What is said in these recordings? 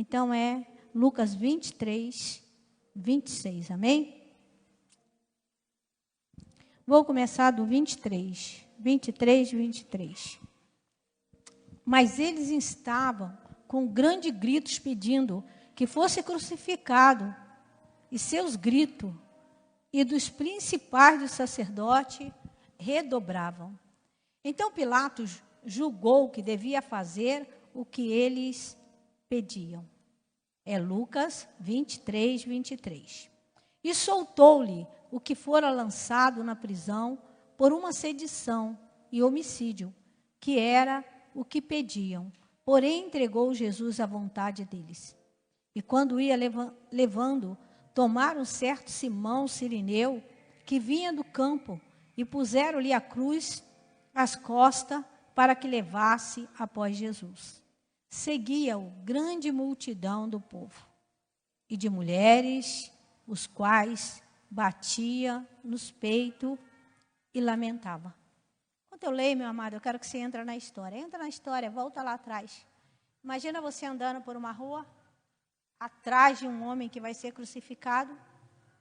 Então é Lucas 23, 26, amém? Vou começar do 23, 23. Mas eles estavam com grandes gritos pedindo que fosse crucificado, e seus gritos e dos principais dos sacerdotes redobravam. Então Pilatos julgou que devia fazer o que eles pediam. É Lucas 23. E soltou-lhe o que fora lançado na prisão por uma sedição e homicídio, que era o que pediam. Porém, entregou Jesus à vontade deles. E quando ia levando, tomaram certo Simão Cirineu, que vinha do campo, e puseram-lhe a cruz às costas para que levasse após Jesus. Seguia-o grande multidão do povo e de mulheres, os quais batia nos peitos e lamentava. Quando eu leio, meu amado, eu quero que você entre na história. Entra na história, volta lá atrás. Imagina você andando por uma rua, atrás de um homem que vai ser crucificado,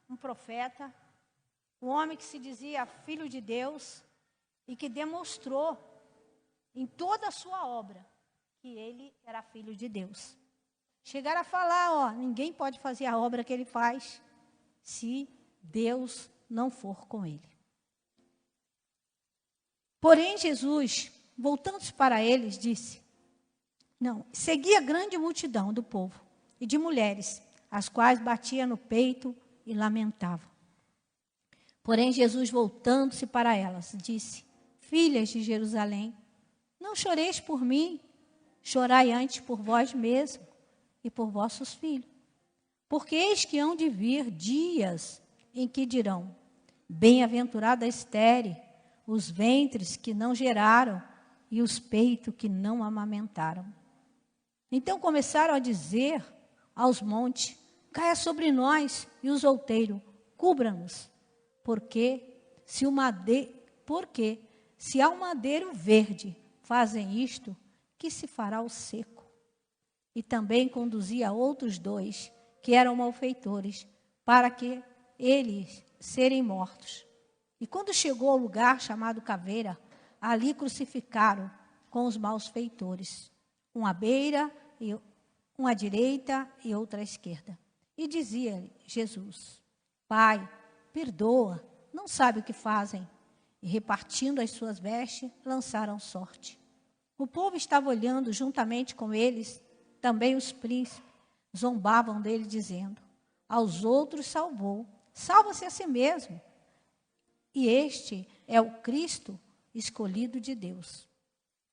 um profeta, um homem que se dizia filho de Deus e que demonstrou em toda a sua obra que ele era filho de Deus. Chegaram a falar, ninguém pode fazer a obra que ele faz se Deus não for com ele. Porém, Jesus, voltando-se para eles, disse, seguia grande multidão do povo e de mulheres, as quais batia no peito e lamentavam. Porém, Jesus, voltando-se para elas, disse, filhas de Jerusalém, não choreis por mim, chorai antes por vós mesmos e por vossos filhos. Porque eis que hão de vir dias em que dirão, bem-aventurada a estéril, os ventres que não geraram e os peitos que não amamentaram. Então começaram a dizer aos montes, caia sobre nós, e os outeiros, cubra-nos, porque se ao madeiro verde fazem isto, que se fará o seco? E também conduzia outros 2, que eram malfeitores, para que eles serem mortos. E quando chegou ao lugar chamado Caveira, ali crucificaram com os malfeitores, um à beira, um à direita e outro à esquerda. E dizia-lhe Jesus, Pai, perdoa, não sabe o que fazem. E repartindo as suas vestes, lançaram sorte. O povo estava olhando juntamente com eles, também os príncipes zombavam dele, dizendo, aos outros salvou, salva-se a si mesmo. E este é o Cristo escolhido de Deus.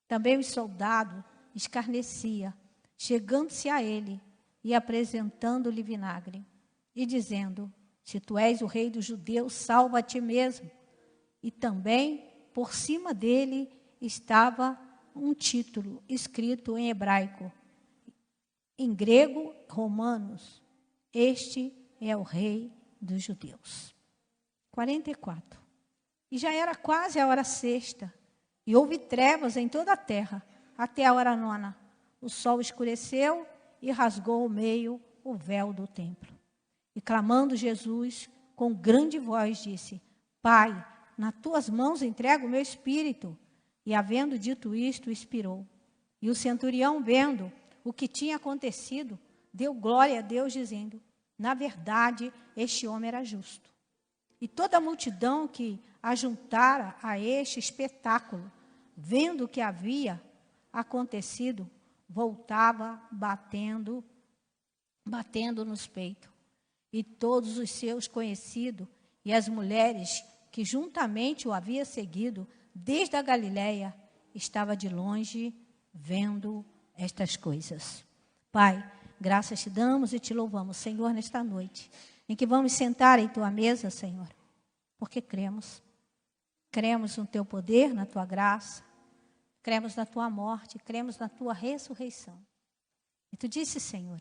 Também os soldados escarnecia, chegando-se a ele e apresentando-lhe vinagre, e dizendo, se tu és o rei dos judeus, salva a ti mesmo. E também, por cima dele, estava um título escrito em hebraico, em grego, romanos, este é o rei dos judeus. 44. E já era quase a hora sexta, e houve trevas em toda a terra, até a hora 9. O sol escureceu e rasgou ao meio o véu do templo. E clamando Jesus, com grande voz, disse, Pai, nas tuas mãos entrego o meu espírito. E havendo dito isto, expirou. E o centurião, vendo o que tinha acontecido, deu glória a Deus, dizendo, na verdade, este homem era justo. E toda a multidão que ajuntara a este espetáculo, vendo o que havia acontecido, voltava batendo nos peitos. E todos os seus conhecidos e as mulheres que juntamente o havia seguido desde a Galiléia, estava de longe vendo estas coisas. Pai, graças te damos e te louvamos, Senhor, nesta noite, em que vamos sentar em tua mesa, Senhor, porque cremos. Cremos no teu poder, na tua graça, cremos na tua morte, cremos na tua ressurreição. E tu disse, Senhor,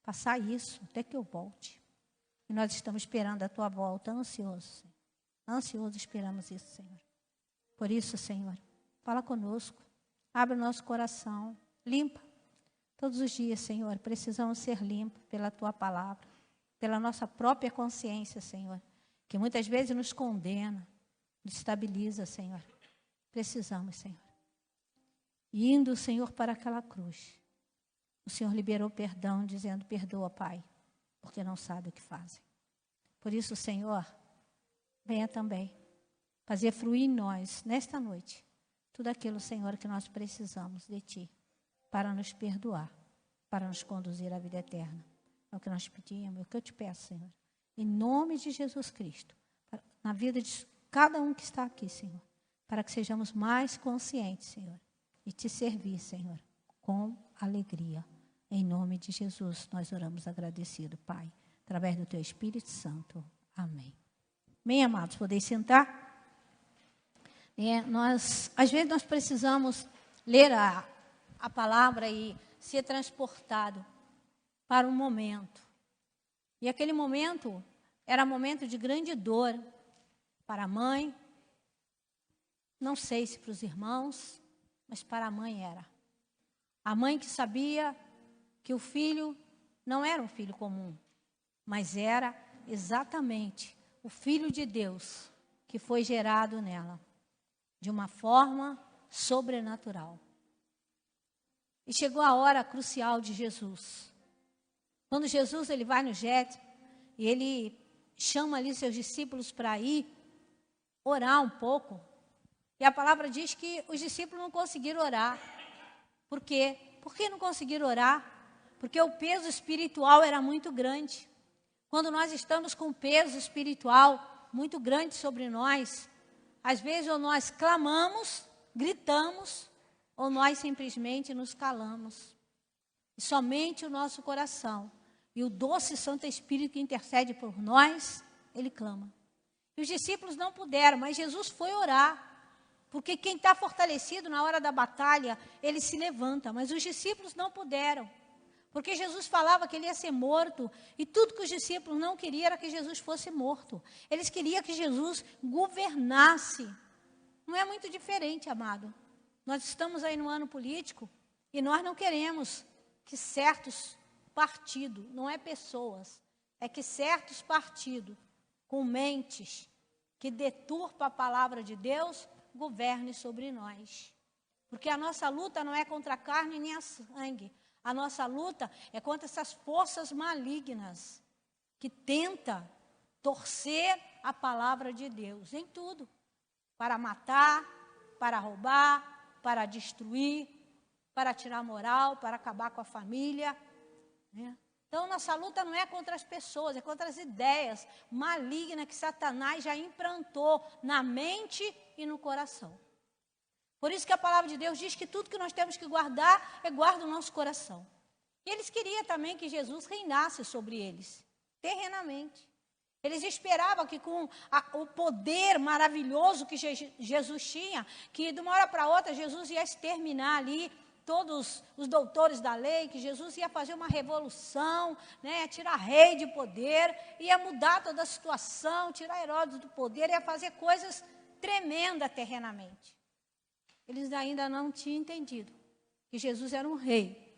passar isso até que eu volte. E nós estamos esperando a tua volta, ansiosos, Senhor. Ansiosos esperamos isso, Senhor. Por isso, Senhor, fala conosco, abre o nosso coração, limpa, Todos os dias, Senhor, precisamos ser limpos pela Tua palavra, pela nossa própria consciência, Senhor, que muitas vezes nos condena, nos estabiliza, Senhor. Precisamos, Senhor. E indo o Senhor para aquela cruz, o Senhor liberou perdão, dizendo: perdoa, Pai, porque não sabe o que fazem. Por isso, Senhor, venha também fazer fluir em nós, nesta noite, tudo aquilo, Senhor, que nós precisamos de Ti, para nos perdoar, para nos conduzir à vida eterna. É o que nós pedimos, é o que eu te peço, Senhor. Em nome de Jesus Cristo, na vida de cada um que está aqui, Senhor, para que sejamos mais conscientes, Senhor, e Te servir, Senhor, com alegria. Em nome de Jesus, nós oramos agradecido, Pai, através do Teu Espírito Santo. Amém. Bem, amados, podeis sentar. Às vezes nós precisamos ler a palavra e ser transportado para um momento. E aquele momento era momento de grande dor para a mãe, não sei se para os irmãos, mas para a mãe era. A mãe que sabia que o filho não era um filho comum, mas era exatamente o Filho de Deus que foi gerado nela, de uma forma sobrenatural. E chegou a hora crucial de Jesus. Quando Jesus ele vai no Getsemane e ele chama ali seus discípulos para ir orar um pouco. E a palavra diz que os discípulos não conseguiram orar. Por quê? Por que não conseguiram orar? Porque o peso espiritual era muito grande. Quando nós estamos com um peso espiritual muito grande sobre nós, às vezes ou nós clamamos, gritamos, ou nós simplesmente nos calamos. E somente o nosso coração e o doce Santo Espírito que intercede por nós, ele clama. E os discípulos não puderam, mas Jesus foi orar. Porque quem está fortalecido na hora da batalha, ele se levanta. Mas os discípulos não puderam. Porque Jesus falava que ele ia ser morto. E tudo que os discípulos não queriam era que Jesus fosse morto. Eles queriam que Jesus governasse. Não é muito diferente, amado. Nós estamos aí no ano político e nós não queremos que certos partidos, não é pessoas, é que certos partidos com mentes que deturpam a palavra de Deus, governe sobre nós. Porque a nossa luta não é contra a carne nem a sangue. A nossa luta é contra essas forças malignas que tentam torcer a palavra de Deus em tudo. Para matar, para roubar, para destruir, para tirar moral, para acabar com a família. Né? Então, nossa luta não é contra as pessoas, é contra as ideias malignas que Satanás já implantou na mente e no coração. Por isso que a palavra de Deus diz que tudo que nós temos que guardar, guarda o nosso coração. E eles queriam também que Jesus reinasse sobre eles, terrenamente. Eles esperavam que com o poder maravilhoso que Jesus tinha, que de uma hora para outra Jesus ia exterminar ali todos os doutores da lei, que Jesus ia fazer uma revolução, né, tirar rei de poder, ia mudar toda a situação, tirar Herodes do poder, ia fazer coisas tremendas terrenamente. Eles ainda não tinham entendido que Jesus era um rei,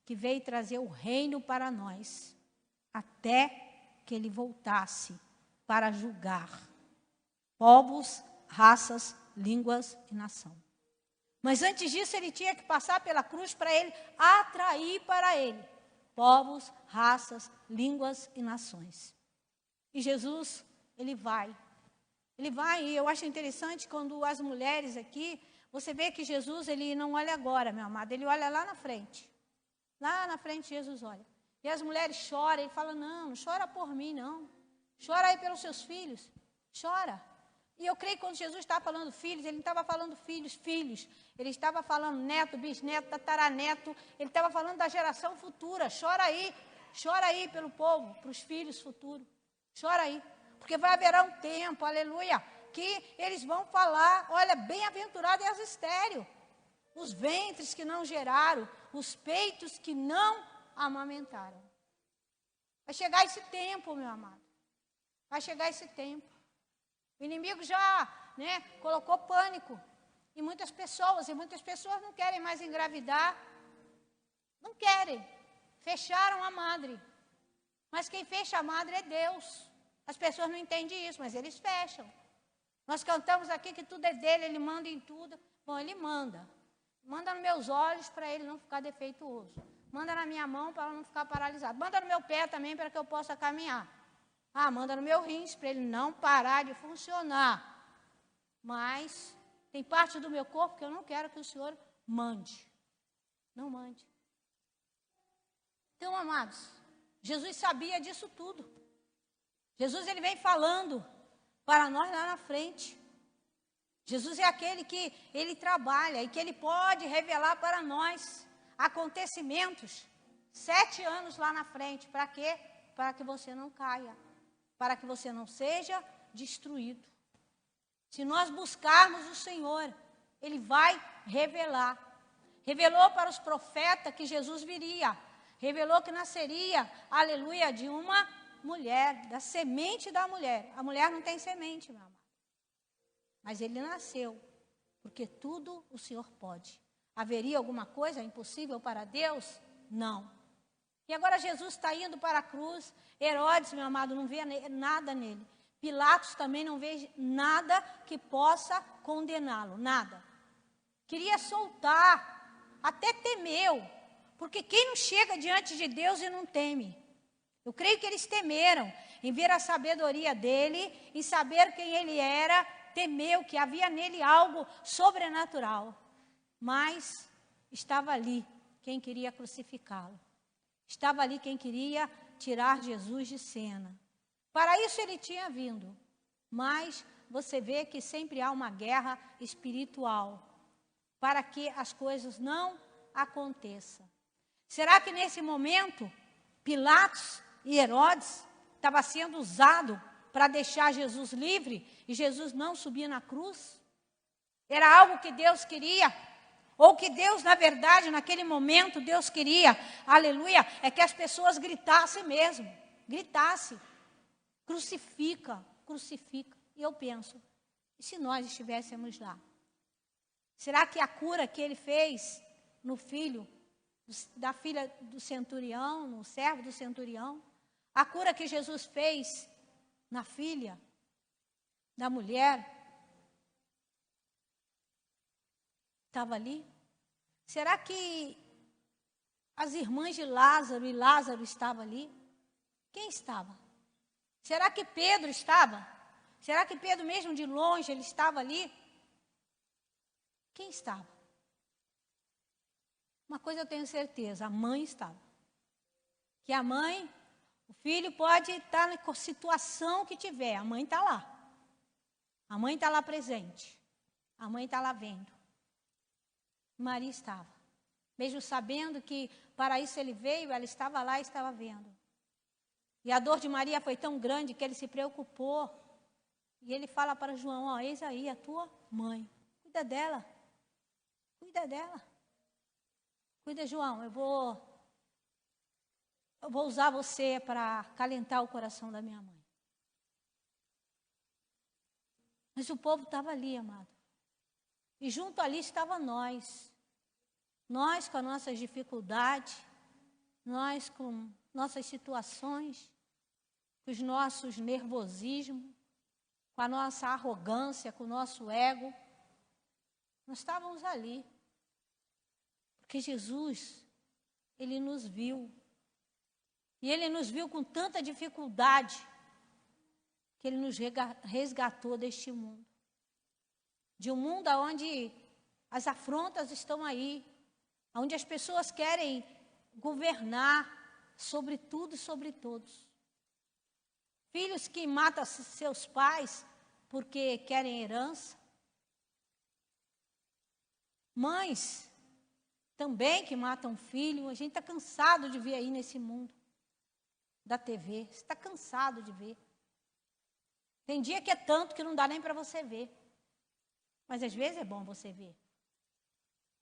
que veio trazer o reino para nós, até que ele voltasse para julgar povos, raças, línguas e nação. Mas antes disso, ele tinha que passar pela cruz para ele atrair para ele povos, raças, línguas e nações. E Jesus, ele vai, e eu acho interessante quando as mulheres aqui, você vê que Jesus, ele não olha agora, meu amado, ele olha lá na frente. Lá na frente Jesus olha. E as mulheres choram, ele fala, não chora por mim, não. Chora aí pelos seus filhos, chora. E eu creio que quando Jesus estava falando filhos, ele não estava falando filhos. Ele estava falando neto, bisneto, tataraneto. Ele estava falando da geração futura. Chora aí pelo povo, para os filhos futuros. Chora aí, porque vai haver um tempo, aleluia, que eles vão falar, olha, bem-aventurado é as estéril, os ventres que não geraram, os peitos que não amamentaram. Vai chegar esse tempo, meu amado. Vai chegar esse tempo. O inimigo já, colocou pânico em muitas pessoas, e muitas pessoas não querem mais engravidar. Não querem. Fecharam a madre. Mas quem fecha a madre é Deus. As pessoas não entendem isso, mas eles fecham. Nós cantamos aqui que tudo é dele, ele manda em tudo. Bom, ele manda. Manda nos meus olhos para ele não ficar defeituoso. Manda na minha mão para não ficar paralisado. Manda no meu pé também para que eu possa caminhar. Ah, manda no meu rins para ele não parar de funcionar. Mas tem parte do meu corpo que eu não quero que o Senhor mande. Não mande. Então, amados, Jesus sabia disso tudo. Jesus, ele vem falando para nós lá na frente. Jesus é aquele que ele trabalha e que ele pode revelar para nós acontecimentos 7 anos lá na frente. Para quê? Para que você não caia. Para que você não seja destruído. Se nós buscarmos o Senhor, ele vai revelar. Revelou para os profetas que Jesus viria. Revelou que nasceria, aleluia, de uma mulher, da semente da mulher. A mulher não tem semente, meu amado. Mas ele nasceu, porque tudo o Senhor pode. Haveria alguma coisa impossível para Deus? Não. E agora Jesus está indo para a cruz. Herodes, meu amado, não vê nada nele. Pilatos também não vê nada que possa condená-lo, nada. Queria soltar, até temeu, porque quem não chega diante de Deus e não teme? Eu creio que eles temeram em ver a sabedoria dele, em saber quem ele era, temeu que havia nele algo sobrenatural. Mas estava ali quem queria crucificá-lo. Estava ali quem queria tirar Jesus de cena. Para isso ele tinha vindo. Mas você vê que sempre há uma guerra espiritual para que as coisas não aconteçam. Será que nesse momento Pilatos e Herodes estava sendo usado para deixar Jesus livre e Jesus não subir na cruz? Era algo que Deus queria? Ou que Deus, na verdade, naquele momento, Deus queria, aleluia, é que as pessoas gritassem mesmo, gritassem, crucifica, crucifica. E eu penso, e se nós estivéssemos lá? Será que a cura que ele fez no filho, da filha do centurião, no servo do centurião, a cura que Jesus fez na filha da mulher, estava ali? Será que as irmãs de Lázaro e Lázaro estavam ali? Quem estava? Será que Pedro estava? Será que Pedro mesmo de longe ele estava ali? Quem estava? Uma coisa eu tenho certeza, a mãe estava. Que a mãe, o filho pode estar na situação que tiver, a mãe está lá. A mãe está lá presente. A mãe está lá vendo. Maria estava. Mesmo sabendo que para isso ele veio, ela estava lá e estava vendo. E a dor de Maria foi tão grande que ele se preocupou. E ele fala para João, ó, eis aí a tua mãe. Cuida dela. Cuida dela. Cuida, João, eu vou usar você para acalentar o coração da minha mãe. Mas o povo estava ali, amado. E junto ali estavam nós. Nós com as nossas dificuldades, nós com nossas situações, com os nossos nervosismos, com a nossa arrogância, com o nosso ego. Nós estávamos ali. Porque Jesus, ele nos viu. E ele nos viu com tanta dificuldade que ele nos resgatou deste mundo. De um mundo onde as afrontas estão aí, onde as pessoas querem governar sobre tudo e sobre todos. Filhos que matam seus pais porque querem herança. Mães também que matam filho. A gente está cansado de ver aí nesse mundo da TV. Você está cansado de ver. Tem dia que é tanto que não dá nem para você ver. Mas às vezes é bom você ver.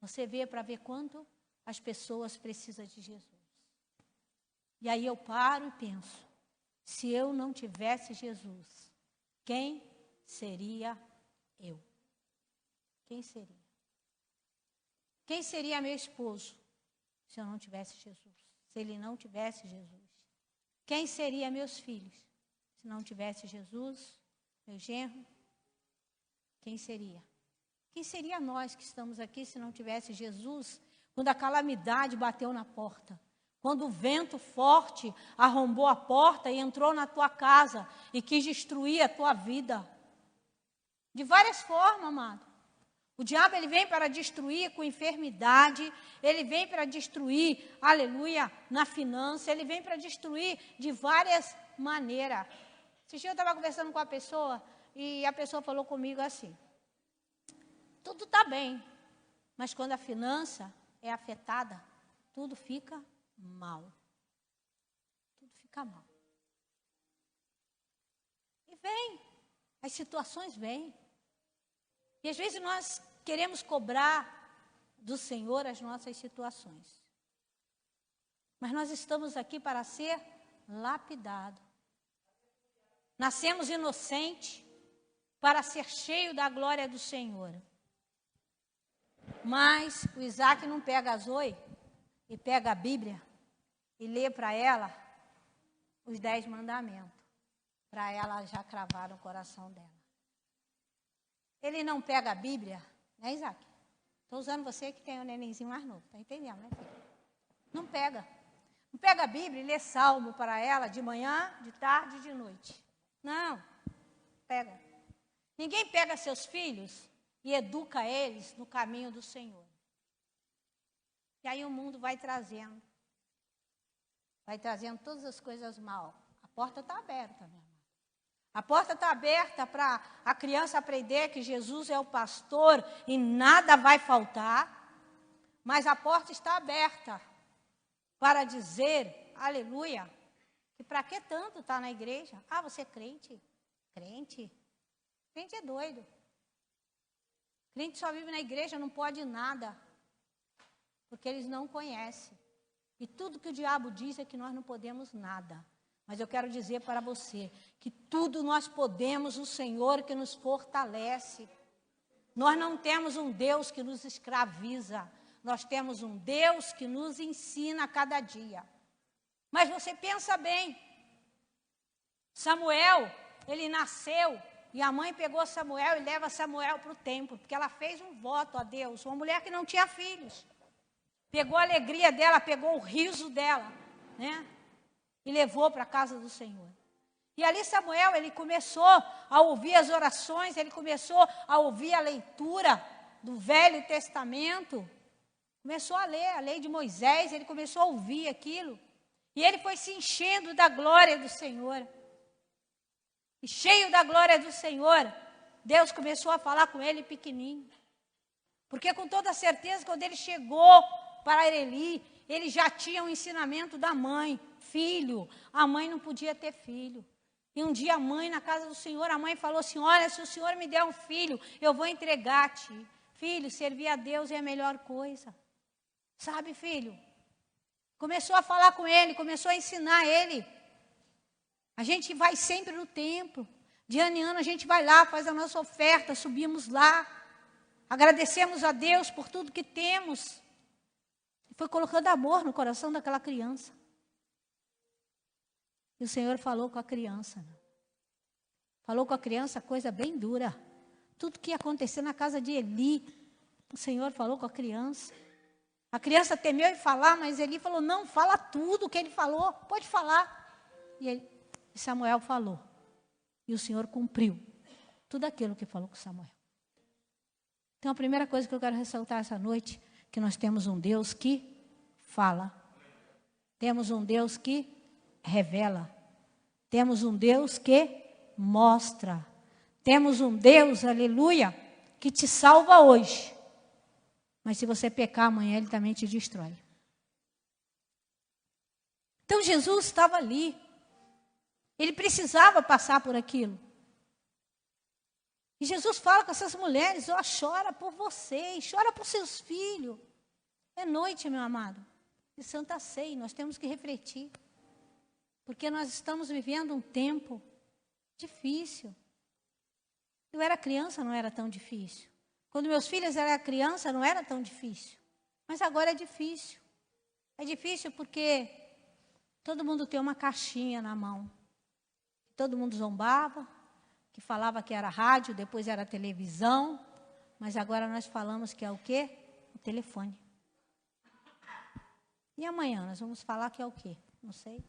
Você vê para ver quanto as pessoas precisam de Jesus. E aí eu paro e penso, se eu não tivesse Jesus, quem seria eu? Quem seria? Quem seria meu esposo se eu não tivesse Jesus? Se ele não tivesse Jesus? Quem seria meus filhos se não tivesse Jesus? Meu genro? Quem seria? Quem seria nós que estamos aqui se não tivesse Jesus? Quando a calamidade bateu na porta, quando o vento forte arrombou a porta e entrou na tua casa e quis destruir a tua vida. De várias formas, amado. O diabo, ele vem para destruir com enfermidade, ele vem para destruir, aleluia, na finança, ele vem para destruir de várias maneiras. Esse dia eu estava conversando com a pessoa e a pessoa falou comigo assim: tudo está bem, mas quando a finança é afetada, tudo fica mal. Tudo fica mal. E vem, as situações vêm. E às vezes nós queremos cobrar do Senhor as nossas situações. Mas nós estamos aqui para ser lapidados. Nascemos inocentes para ser cheio da glória do Senhor. Mas o Isaac não pega a Zoe e pega a Bíblia e lê para ela os 10 mandamentos, para ela já cravar no coração dela. Ele não pega a Bíblia, né, Isaac? Estou usando você que tem um nenenzinho mais novo, está entendendo, né, filho? Não pega. Não pega a Bíblia e lê salmo para ela de manhã, de tarde e de noite. Não, pega. Ninguém pega seus filhos e educa eles no caminho do Senhor. E aí o mundo vai trazendo todas as coisas mal. A porta está aberta, meu irmão. A porta está aberta para a criança aprender que Jesus é o pastor e nada vai faltar. Mas a porta está aberta para dizer, aleluia, que para que tanto está na igreja? Ah, você é crente? Crente? Crente é doido. Crente só vive na igreja, não pode nada. Porque eles não conhecem. E tudo que o diabo diz é que nós não podemos nada. Mas eu quero dizer para você que tudo nós podemos, o Senhor que nos fortalece. Nós não temos um Deus que nos escraviza. Nós temos um Deus que nos ensina a cada dia. Mas você pensa bem. Samuel, ele nasceu e a mãe pegou Samuel e leva Samuel para o templo. Porque ela fez um voto a Deus. Uma mulher que não tinha filhos. Pegou a alegria dela, pegou o riso dela, né? E levou para a casa do Senhor. E ali Samuel, ele começou a ouvir as orações, ele começou a ouvir a leitura do Velho Testamento. Começou a ler a lei de Moisés, ele começou a ouvir aquilo. E ele foi se enchendo da glória do Senhor. E cheio da glória do Senhor, Deus começou a falar com ele pequenininho. Porque com toda certeza, quando ele chegou para Eli, ele já tinha o ensinamento da mãe. Filho, a mãe não podia ter filho. E um dia a mãe, na casa do Senhor, a mãe falou assim: olha, se o Senhor me der um filho, eu vou entregar a ti. Filho, servir a Deus é a melhor coisa. Sabe, filho? Começou a falar com ele, começou a ensinar ele. A gente vai sempre no templo. De ano em ano a gente vai lá, faz a nossa oferta, subimos lá. Agradecemos a Deus por tudo que temos. E foi colocando amor no coração daquela criança. E o Senhor falou com a criança. Falou com a criança coisa bem dura. Tudo que ia acontecer na casa de Eli, o Senhor falou com a criança. A criança temeu em falar, mas Eli falou: não, fala tudo o que ele falou, pode falar. E Samuel falou. E o Senhor cumpriu tudo aquilo que falou com Samuel. Então a primeira coisa que eu quero ressaltar essa noite, que nós temos um Deus que fala. Temos um Deus que revela. Temos um Deus que mostra. Temos um Deus, aleluia, que te salva hoje. Mas se você pecar amanhã, Ele também te destrói. Então Jesus estava ali. Ele precisava passar por aquilo. E Jesus fala com essas mulheres: ó, chora por vocês, chora por seus filhos. É noite, meu amado, de Santa Ceia, nós temos que refletir. Porque nós estamos vivendo um tempo difícil. Eu era criança, não era tão difícil. Quando meus filhos eram criança, não era tão difícil. Mas agora é difícil. É difícil porque todo mundo tem uma caixinha na mão. Todo mundo zombava, que falava que era rádio, depois era televisão, mas agora nós falamos que é o quê? O telefone. E amanhã nós vamos falar que é o quê? Não sei.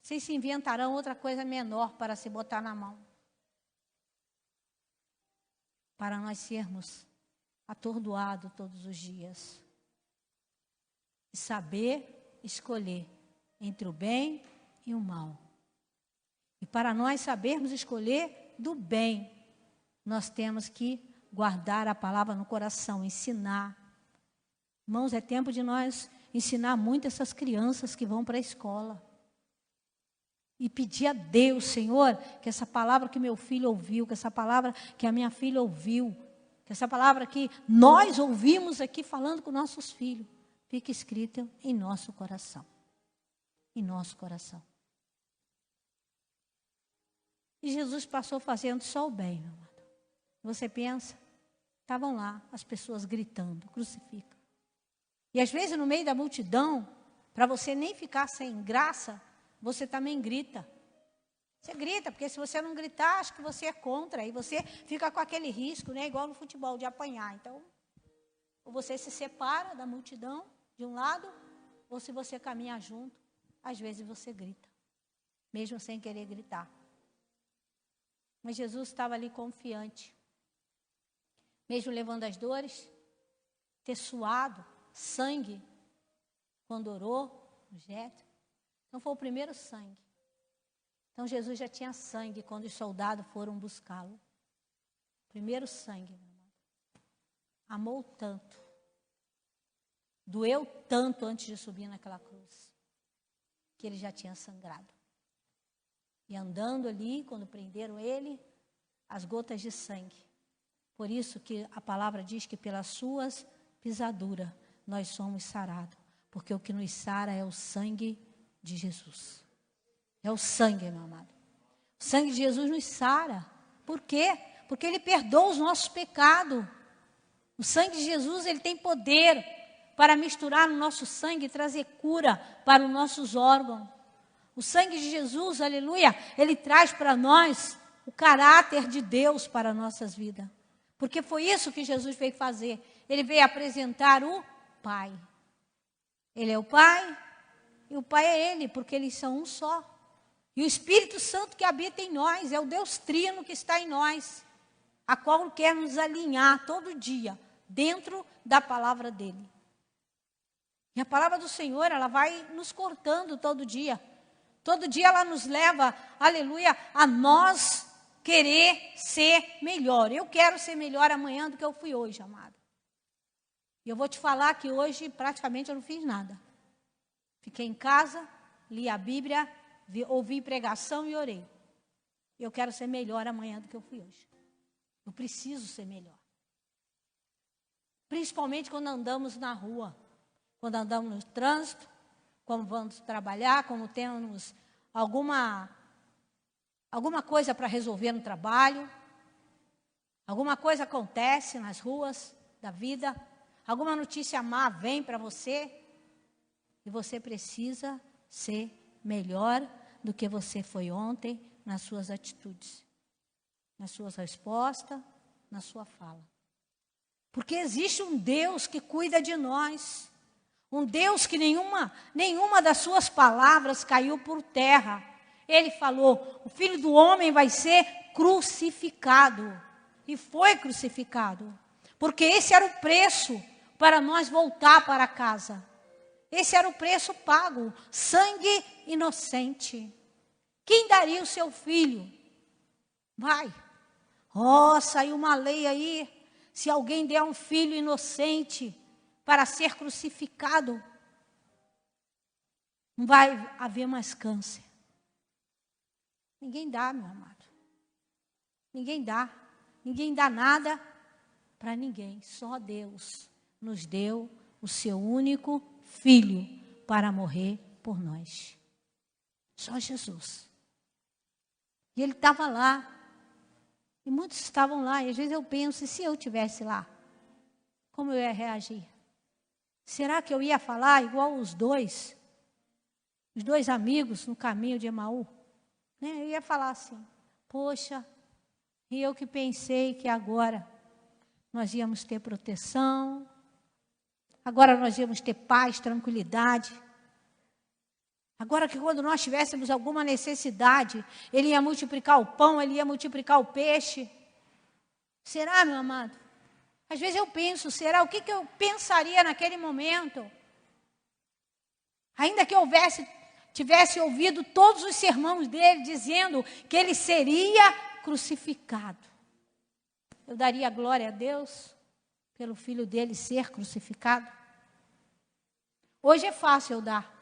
Vocês se inventarão outra coisa menor para se botar na mão. Para nós sermos atordoados todos os dias. E saber escolher entre o bem e o mal. E para nós sabermos escolher do bem, nós temos que guardar a palavra no coração, ensinar. Irmãos, é tempo de nós ensinar muito essas crianças que vão para a escola. E pedir a Deus, Senhor, que essa palavra que meu filho ouviu, que essa palavra que a minha filha ouviu, que essa palavra que nós ouvimos aqui falando com nossos filhos, fique escrita em nosso coração. Em nosso coração. E Jesus passou fazendo só o bem, meu amado. Você pensa, estavam lá as pessoas gritando, crucifica. E às vezes no meio da multidão, para você nem ficar sem graça, você também grita. Você grita, porque se você não gritar, acho que você é contra. E você fica com aquele risco, né, igual no futebol, de apanhar. Então, ou você se separa da multidão, de um lado, ou se você caminha junto, às vezes você grita, mesmo sem querer gritar. Mas Jesus estava ali confiante. Mesmo levando as dores, ter suado sangue quando orou no Getsemane. Então foi o primeiro sangue. Então Jesus já tinha sangue quando os soldados foram buscá-lo. Primeiro sangue, meu irmão. Amou tanto. Doeu tanto antes de subir naquela cruz. Que ele já tinha sangrado. E andando ali, quando prenderam ele, as gotas de sangue. Por isso que a palavra diz que pelas suas pisaduras nós somos sarados. Porque o que nos sara é o sangue de Jesus. É o sangue, meu amado. O sangue de Jesus nos sara. Por quê? Porque ele perdoa os nossos pecados. O sangue de Jesus, ele tem poder para misturar no nosso sangue e trazer cura para os nossos órgãos. O sangue de Jesus, aleluia, ele traz para nós o caráter de Deus para as nossas vidas. Porque foi isso que Jesus veio fazer. Ele veio apresentar o Pai. Ele é o Pai e o Pai é Ele, porque eles são um só. E o Espírito Santo que habita em nós, é o Deus Trino que está em nós, a qual quer nos alinhar todo dia, dentro da palavra dEle. E a palavra do Senhor, ela vai nos cortando todo dia. Todo dia ela nos leva, aleluia, a nós querer ser melhor. Eu quero ser melhor amanhã do que eu fui hoje, amado. E eu vou te falar que hoje praticamente eu não fiz nada. Fiquei em casa, li a Bíblia, ouvi pregação e orei. Eu quero ser melhor amanhã do que eu fui hoje. Eu preciso ser melhor. Principalmente quando andamos na rua, quando andamos no trânsito, quando vamos trabalhar, quando temos alguma coisa para resolver no trabalho, alguma coisa acontece nas ruas da vida, alguma notícia má vem para você, e você precisa ser melhor do que você foi ontem nas suas atitudes, nas suas respostas, na sua fala. Porque existe um Deus que cuida de nós. Um Deus que nenhuma das suas palavras caiu por terra. Ele falou, o Filho do Homem vai ser crucificado. E foi crucificado. Porque esse era o preço para nós voltar para casa. Esse era o preço pago. Sangue inocente. Quem daria o seu filho? Vai. Saiu uma lei aí. Se alguém der um filho inocente para ser crucificado, não vai haver mais câncer. Ninguém dá, meu amado. Ninguém dá. Ninguém dá nada para ninguém. Só Deus nos deu o seu único filho para morrer por nós. Só Jesus. E ele estava lá. E muitos estavam lá. E às vezes eu penso, e se eu estivesse lá? Como eu ia reagir? Será que eu ia falar igual os dois amigos no caminho de Emaú? Né? Eu ia falar assim, poxa, e eu que pensei que agora nós íamos ter proteção, agora nós íamos ter paz, tranquilidade. Agora que quando nós tivéssemos alguma necessidade, Ele ia multiplicar o pão, Ele ia multiplicar o peixe. Será, meu amado? Às vezes eu penso, será? O que eu pensaria naquele momento? Ainda que eu tivesse ouvido todos os sermões dele, dizendo que Ele seria crucificado. Eu daria glória a Deus pelo Filho dele ser crucificado. Hoje é fácil eu dar.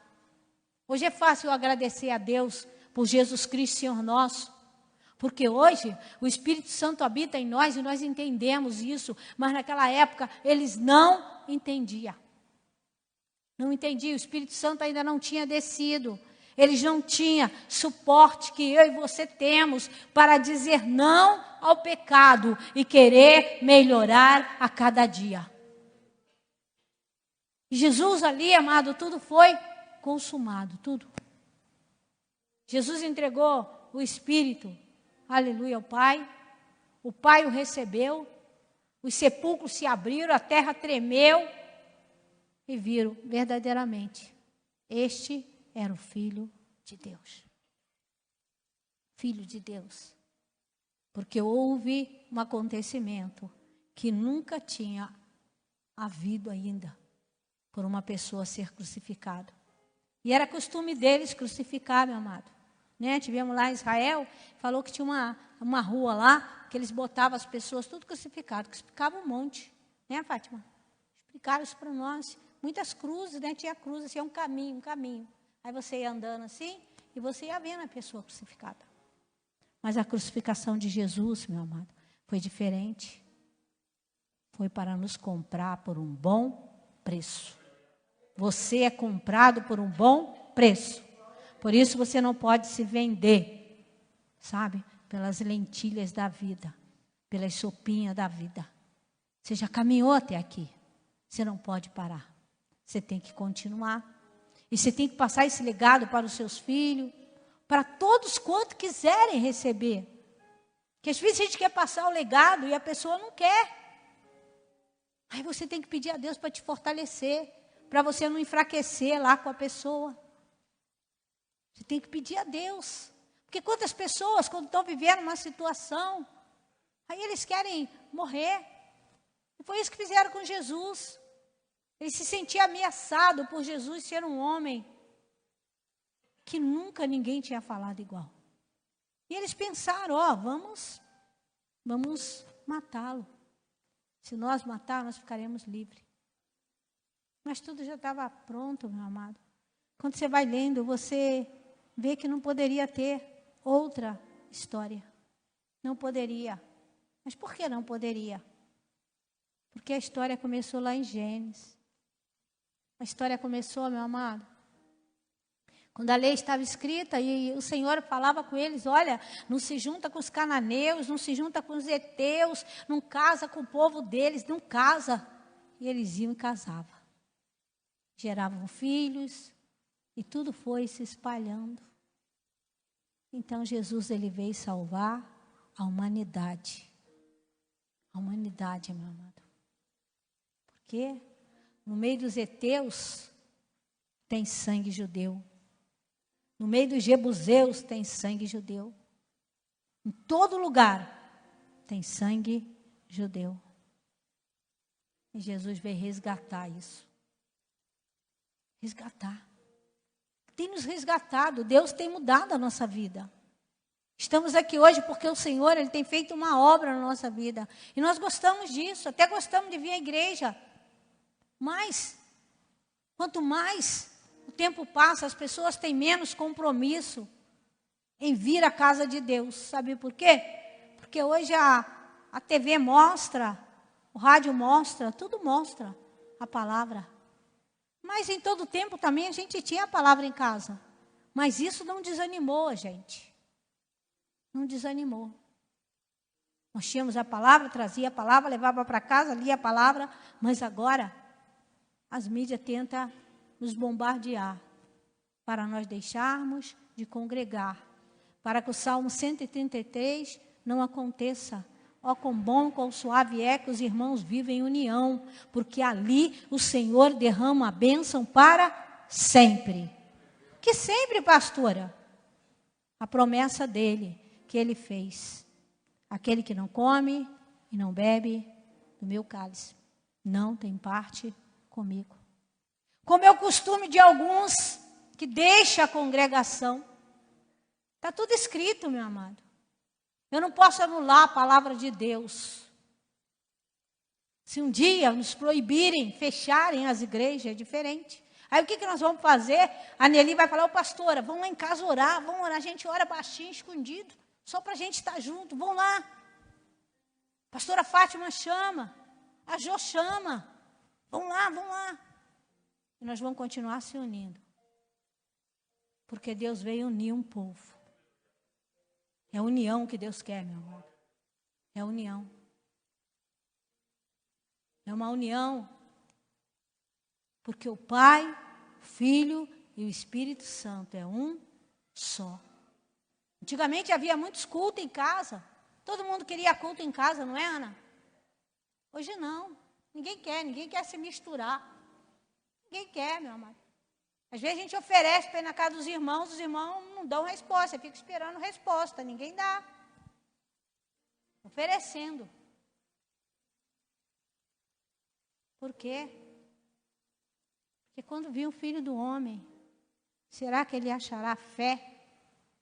Hoje é fácil eu agradecer a Deus por Jesus Cristo, Senhor nosso. Porque hoje o Espírito Santo habita em nós e nós entendemos isso. Mas naquela época eles não entendiam. Não entendiam, o Espírito Santo ainda não tinha descido. Eles não tinham suporte que eu e você temos para dizer não ao pecado e querer melhorar a cada dia. Jesus ali, amado, tudo foi consumado, tudo. Jesus entregou o Espírito, aleluia, ao Pai. O Pai o recebeu, os sepulcros se abriram, a terra tremeu e viram verdadeiramente, este era o Filho de Deus. Filho de Deus. Porque houve um acontecimento que nunca tinha havido ainda por uma pessoa ser crucificada. E era costume deles crucificar, meu amado. Né? Tivemos lá em Israel, falou que tinha uma rua lá, que eles botavam as pessoas tudo crucificado, crucificavam um monte. Né, Fátima? Explicaram isso para nós. Muitas cruzes, né? Tinha cruzes, assim, um caminho. Aí você ia andando assim, e você ia vendo a pessoa crucificada. Mas a crucificação de Jesus, meu amado, foi diferente. Foi para nos comprar por um bom preço. Você é comprado por um bom preço. Por isso você não pode se vender, sabe? Pelas lentilhas da vida, pelas sopinhas da vida. Você já caminhou até aqui. Você não pode parar. Você tem que continuar. E você tem que passar esse legado para os seus filhos, para todos quanto quiserem receber. Porque às vezes a gente quer passar o legado e a pessoa não quer. Aí você tem que pedir a Deus para te fortalecer, para você não enfraquecer lá com a pessoa. Você tem que pedir a Deus. Porque quantas pessoas, quando estão vivendo uma situação, aí eles querem morrer. E foi isso que fizeram com Jesus. Ele se sentia ameaçado por Jesus ser um homem que nunca ninguém tinha falado igual. E eles pensaram, vamos matá-lo. Se nós matar, nós ficaremos livres. Mas tudo já estava pronto, meu amado. Quando você vai lendo, você vê que não poderia ter outra história. Não poderia. Mas por que não poderia? Porque a história começou lá em Gênesis. A história começou, meu amado, quando a lei estava escrita e o Senhor falava com eles, olha, não se junta com os cananeus, não se junta com os heteus, não casa com o povo deles, não casa. E eles iam e casavam. Geravam filhos e tudo foi se espalhando. Então Jesus, ele veio salvar a humanidade. A humanidade, meu amado. Por quê? No meio dos heteus tem sangue judeu. No meio dos jebuseus tem sangue judeu. Em todo lugar tem sangue judeu. E Jesus veio resgatar isso. Resgatar. Tem nos resgatado. Deus tem mudado a nossa vida. Estamos aqui hoje porque o Senhor, ele tem feito uma obra na nossa vida. E nós gostamos disso. Até gostamos de vir à igreja. Mas, quanto mais o tempo passa, as pessoas têm menos compromisso em vir à casa de Deus. Sabe por quê? Porque hoje a TV mostra, o rádio mostra, tudo mostra a palavra. Mas em todo tempo também a gente tinha a palavra em casa. Mas isso não desanimou a gente. Não desanimou. Nós tínhamos a palavra, trazia a palavra, levava para casa, lia a palavra, mas agora as mídias tentam nos bombardear para nós deixarmos de congregar, para que o Salmo 133 não aconteça. Ó, quão bom, quão suave é que os irmãos vivem em união, porque ali o Senhor derrama a bênção para sempre. Que sempre, pastora? A promessa dele, que ele fez. Aquele que não come e não bebe do meu cálice, não tem parte comigo. Como é o costume de alguns que deixam a congregação. Está tudo escrito, meu amado. Eu não posso anular a palavra de Deus. Se um dia nos proibirem, fecharem as igrejas, é diferente. Aí o que nós vamos fazer? A Nelly vai falar, ô pastora, vamos lá em casa orar, vamos orar. A gente ora baixinho, escondido, só para a gente estar junto, vamos lá. Pastora Fátima chama, a Jô chama, vamos lá, vamos lá. E nós vamos continuar se unindo. Porque Deus veio unir um povo. É a união que Deus quer, meu amor. É a união. É uma união. Porque o Pai, o Filho e o Espírito Santo é um só. Antigamente havia muitos cultos em casa. Todo mundo queria culto em casa, não é, Ana? Hoje não. Ninguém quer se misturar. Ninguém quer, meu amado. Às vezes a gente oferece para ir na casa dos irmãos, os irmãos não dão resposta, você fica esperando resposta, ninguém dá. Oferecendo. Por quê? Porque quando vir o Filho do Homem, será que ele achará fé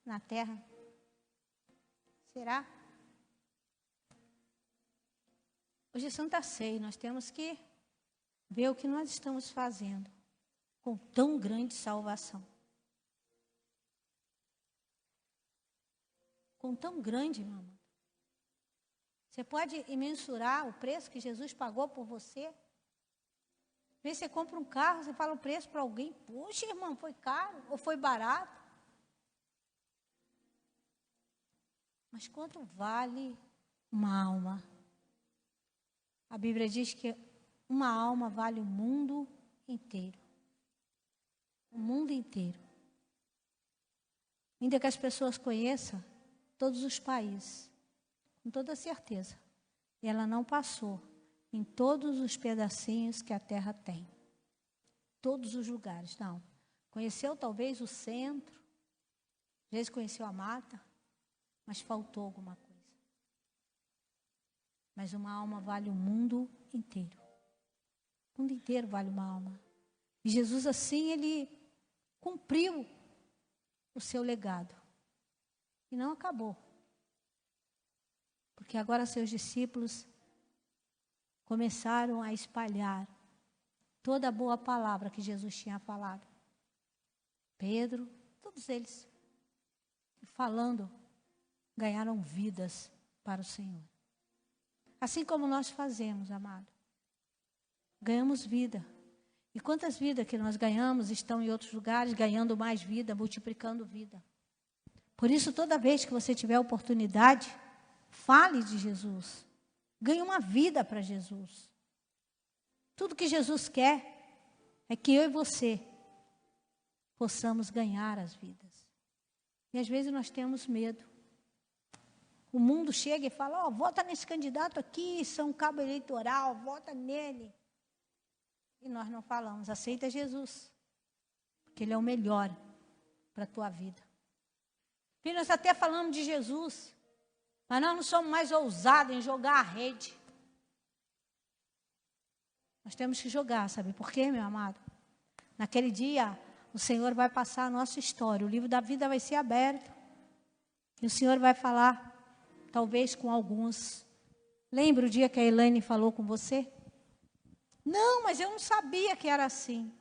na terra? Será? Hoje é Santa Ceia, nós temos que ver o que nós estamos fazendo com tão grande salvação. Com tão grande, meu amor. Você pode mensurar o preço que Jesus pagou por você? Às vezes você compra um carro, você fala o preço para alguém. Poxa, irmão, foi caro ou foi barato? Mas quanto vale uma alma? A Bíblia diz que uma alma vale o mundo inteiro. O mundo inteiro. Ainda que as pessoas conheçam todos os países, com toda certeza. E ela não passou em todos os pedacinhos que a terra tem. Todos os lugares, não. Conheceu talvez o centro, às vezes conheceu a mata, mas faltou alguma coisa. Mas uma alma vale o mundo inteiro. O mundo inteiro vale uma alma. E Jesus assim, ele cumpriu o seu legado. E não acabou. Porque agora seus discípulos começaram a espalhar toda a boa palavra que Jesus tinha falado. Pedro, todos eles, falando, ganharam vidas para o Senhor. Assim como nós fazemos, amado. Ganhamos vida. E quantas vidas que nós ganhamos estão em outros lugares, ganhando mais vida, multiplicando vida. Por isso, toda vez que você tiver oportunidade, fale de Jesus. Ganhe uma vida para Jesus. Tudo que Jesus quer é que eu e você possamos ganhar as vidas. E às vezes nós temos medo. O mundo chega e fala, vota nesse candidato aqui, são cabo eleitoral, vota nele. E nós não falamos, aceita Jesus. Porque ele é o melhor para a tua vida. Filho, nós até falamos de Jesus, mas nós não somos mais ousados em jogar a rede. Nós temos que jogar, sabe por quê, meu amado? Naquele dia, o Senhor vai passar a nossa história, o livro da vida vai ser aberto. E o Senhor vai falar, talvez com alguns. Lembra o dia que a Elaine falou com você? Não, mas eu não sabia que era assim.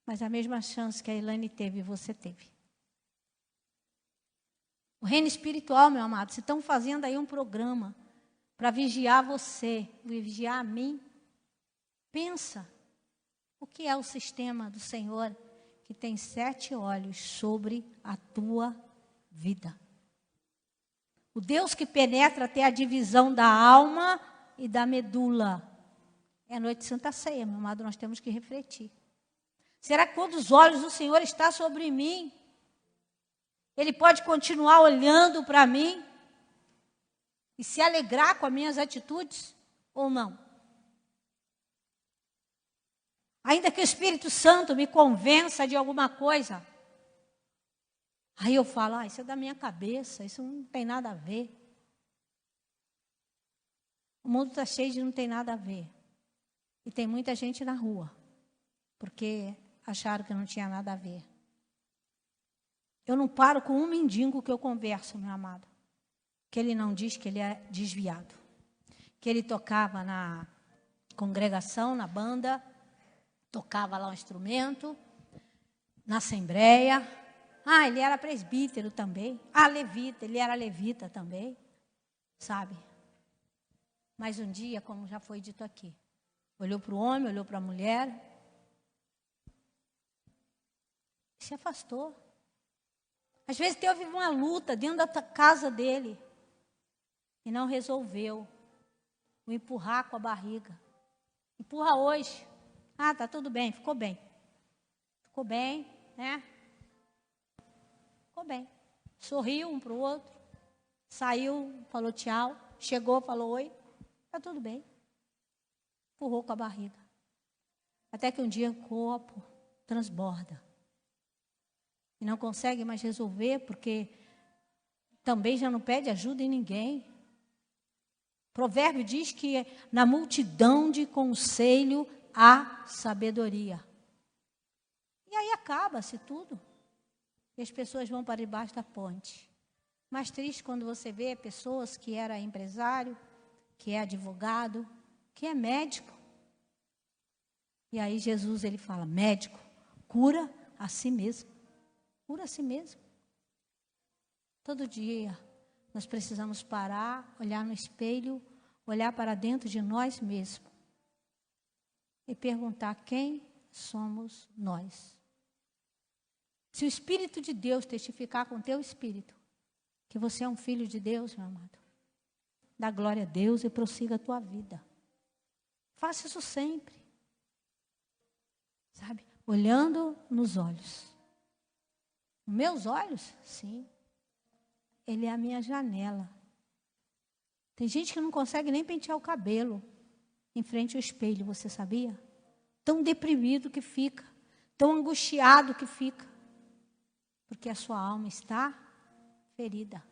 Mas a mesma chance que a Elaine teve, você teve. O reino espiritual, meu amado, se estão fazendo aí um programa para vigiar você, vigiar a mim, pensa, o que é o sistema do Senhor que tem 7 olhos sobre a tua vida? O Deus que penetra até a divisão da alma e da medula. É noite de Santa Ceia, meu amado, nós temos que refletir. Será que quando os olhos do Senhor estão sobre mim, Ele pode continuar olhando para mim e se alegrar com as minhas atitudes ou não? Ainda que o Espírito Santo me convença de alguma coisa, aí eu falo, isso é da minha cabeça, isso não tem nada a ver. O mundo está cheio de não tem nada a ver. E tem muita gente na rua, porque acharam que não tinha nada a ver. Eu não paro com um mendigo que eu converso, meu amado, que ele não diz que ele é desviado. Que ele tocava na congregação, na banda, tocava lá um instrumento, na assembleia. Ele era presbítero também. Levita, ele era levita também, sabe? Mas um dia, como já foi dito aqui, olhou para o homem, olhou para a mulher, e se afastou. Às vezes teve uma luta dentro da casa dele e não resolveu o empurrar com a barriga. Empurra hoje. Tá tudo bem, ficou bem. Ficou bem, né? Ficou bem. Sorriu um para o outro, saiu, falou tchau, chegou, falou oi, tá tudo bem. Empurrou com a barriga. Até que um dia o copo transborda. E não consegue mais resolver, porque também já não pede ajuda em ninguém. Provérbio diz que na multidão de conselho há sabedoria. E aí acaba-se tudo. E as pessoas vão para debaixo da ponte. Mais triste quando você vê pessoas que era empresário, que é advogado, que é médico. E aí Jesus, ele fala, médico, cura a si mesmo. Cura a si mesmo. Todo dia nós precisamos parar, olhar no espelho, olhar para dentro de nós mesmos e perguntar quem somos nós. Se o Espírito de Deus testificar com o teu espírito que você é um filho de Deus, meu amado, dá glória a Deus e prossiga a tua vida. Faça isso sempre. Sabe? Olhando nos olhos. Meus olhos? Sim. Ele é a minha janela. Tem gente que não consegue nem pentear o cabelo em frente ao espelho, você sabia? Tão deprimido que fica, tão angustiado que fica, porque a sua alma está ferida.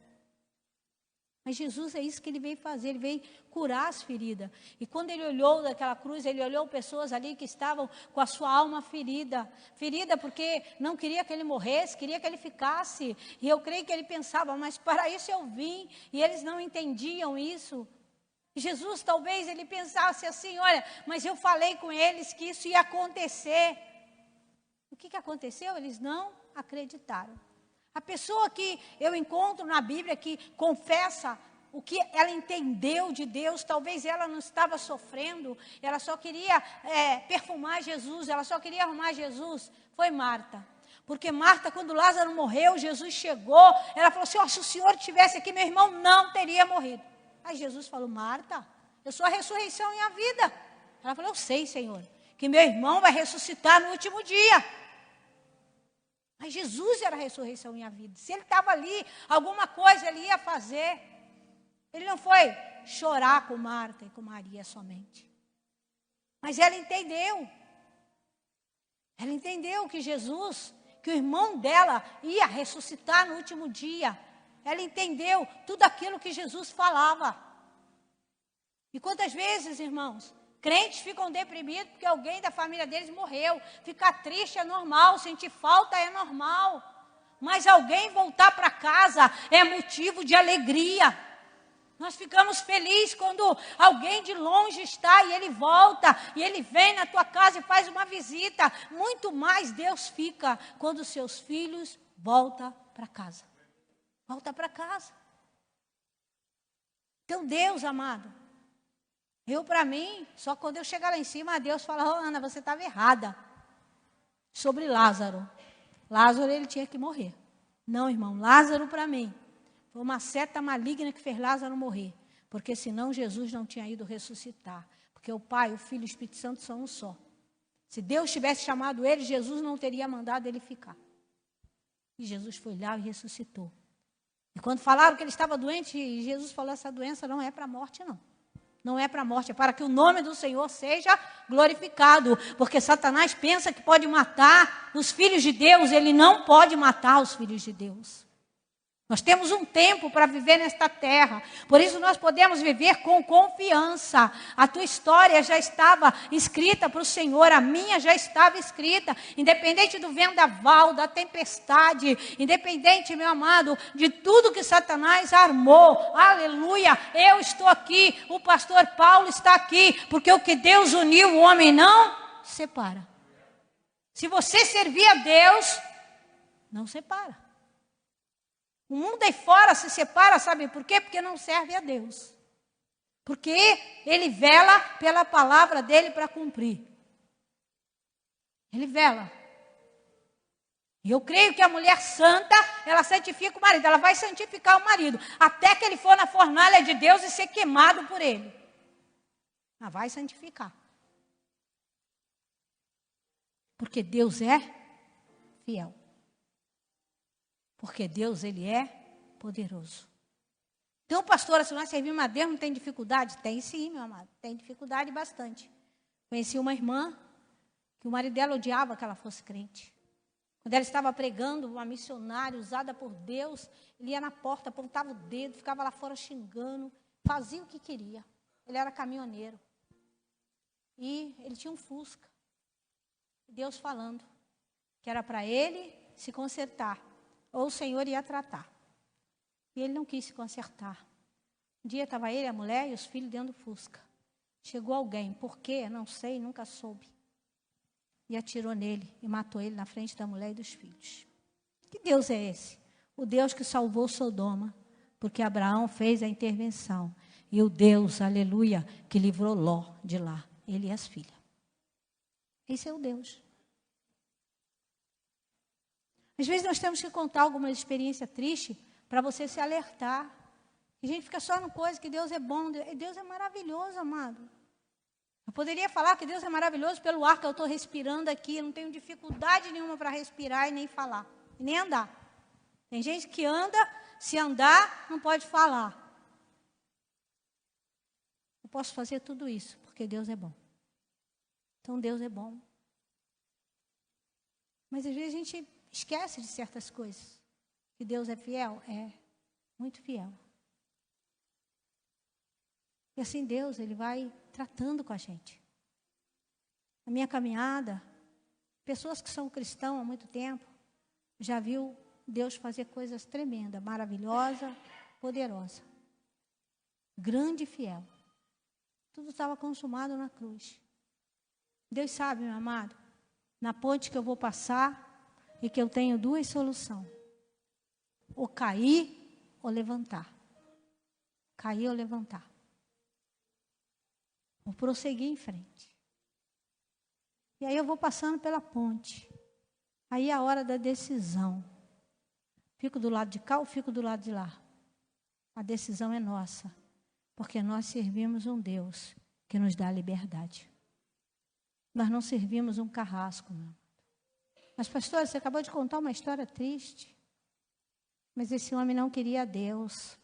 Mas Jesus, é isso que ele veio fazer, ele veio curar as feridas. E quando ele olhou daquela cruz, ele olhou pessoas ali que estavam com a sua alma ferida. Ferida porque não queria que ele morresse, queria que ele ficasse. E eu creio que ele pensava, mas para isso eu vim. E eles não entendiam isso. E Jesus, talvez ele pensasse assim, olha, mas eu falei com eles que isso ia acontecer. O que aconteceu? Eles não acreditaram. A pessoa que eu encontro na Bíblia que confessa o que ela entendeu de Deus, talvez ela não estava sofrendo, ela só queria perfumar Jesus, ela só queria arrumar Jesus, foi Marta. Porque Marta, quando Lázaro morreu, Jesus chegou, ela falou assim, se o Senhor estivesse aqui, meu irmão não teria morrido. Aí Jesus falou, Marta, eu sou a ressurreição e a vida. Ela falou, eu sei, Senhor, que meu irmão vai ressuscitar no último dia. Mas Jesus era a ressurreição e a vida. Se ele estava ali, alguma coisa ele ia fazer. Ele não foi chorar com Marta e com Maria somente. Mas ela entendeu. Ela entendeu que Jesus, que o irmão dela ia ressuscitar no último dia. Ela entendeu tudo aquilo que Jesus falava. E quantas vezes, irmãos, crentes ficam deprimidos porque alguém da família deles morreu. Ficar triste é normal, sentir falta é normal. Mas alguém voltar para casa é motivo de alegria. Nós ficamos felizes quando alguém de longe está e ele volta. E ele vem na tua casa e faz uma visita. Muito mais Deus fica quando os seus filhos voltam para casa. Volta para casa. Então Deus, amado, para mim, só quando eu chegar lá em cima, Deus fala, Ana, você estava errada. Sobre Lázaro. Lázaro, ele tinha que morrer. Não, irmão, Lázaro para mim, foi uma seta maligna que fez Lázaro morrer. Porque senão Jesus não tinha ido ressuscitar. Porque o Pai, o Filho e o Espírito Santo são um só. Se Deus tivesse chamado ele, Jesus não teria mandado ele ficar. E Jesus foi lá e ressuscitou. E quando falaram que ele estava doente, Jesus falou, essa doença não é para a morte, não. Não é para a morte, é para que o nome do Senhor seja glorificado. Porque Satanás pensa que pode matar os filhos de Deus. Ele não pode matar os filhos de Deus. Nós temos um tempo para viver nesta terra. Por isso nós podemos viver com confiança. A tua história já estava escrita para o Senhor. A minha já estava escrita. Independente do vendaval, da tempestade. Independente, meu amado, de tudo que Satanás armou. Aleluia. Eu estou aqui. O pastor Paulo está aqui. Porque o que Deus uniu, o homem não separa. Se você servir a Deus, não separa. O mundo aí fora se separa, sabe por quê? Porque não serve a Deus. Porque ele vela pela palavra dele para cumprir. Ele vela. E eu creio que a mulher santa, ela santifica o marido. Ela vai santificar o marido. Até que ele for na fornalha de Deus e ser queimado por ele. Ela vai santificar. Porque Deus é fiel. Porque Deus, ele é poderoso. Então, pastora, se nós servimos a Deus, não tem dificuldade? Tem sim, meu amado. Tem dificuldade bastante. Conheci uma irmã que o marido dela odiava que ela fosse crente. Quando ela estava pregando, uma missionária usada por Deus, ele ia na porta, apontava o dedo, ficava lá fora xingando, fazia o que queria. Ele era caminhoneiro. E ele tinha um Fusca. Deus falando que era para ele se consertar. Ou o Senhor ia tratar. E ele não quis se consertar. Um dia estava ele, a mulher e os filhos dentro do Fusca. Chegou alguém, por quê? Não sei, nunca soube. E atirou nele e matou ele na frente da mulher e dos filhos. Que Deus é esse? O Deus que salvou Sodoma, porque Abraão fez a intervenção. E o Deus, aleluia, que livrou Ló de lá, ele e as filhas. Esse é o Deus. Às vezes nós temos que contar alguma experiência triste para você se alertar. A gente fica só no coisa que Deus é bom. Deus é maravilhoso, amado. Eu poderia falar que Deus é maravilhoso pelo ar que eu estou respirando aqui. Eu não tenho dificuldade nenhuma para respirar e nem falar. E nem andar. Tem gente que anda, se andar, não pode falar. Eu posso fazer tudo isso, porque Deus é bom. Então Deus é bom. Mas às vezes a gente esquece de certas coisas. Que Deus é fiel? É, muito fiel. E assim Deus, ele vai tratando com a gente. Na minha caminhada, pessoas que são cristãos há muito tempo, já viu Deus fazer coisas tremendas, maravilhosa, poderosa. Grande e fiel. Tudo estava consumado na cruz. Deus sabe, meu amado, na ponte que eu vou passar, e que eu tenho duas soluções. Ou cair ou levantar. Cair ou levantar. Ou prosseguir em frente. E aí eu vou passando pela ponte. Aí é a hora da decisão. Fico do lado de cá ou fico do lado de lá? A decisão é nossa. Porque nós servimos um Deus que nos dá liberdade. Nós não servimos um carrasco, não. Mas, pastor, você acabou de contar uma história triste. Mas esse homem não queria Deus.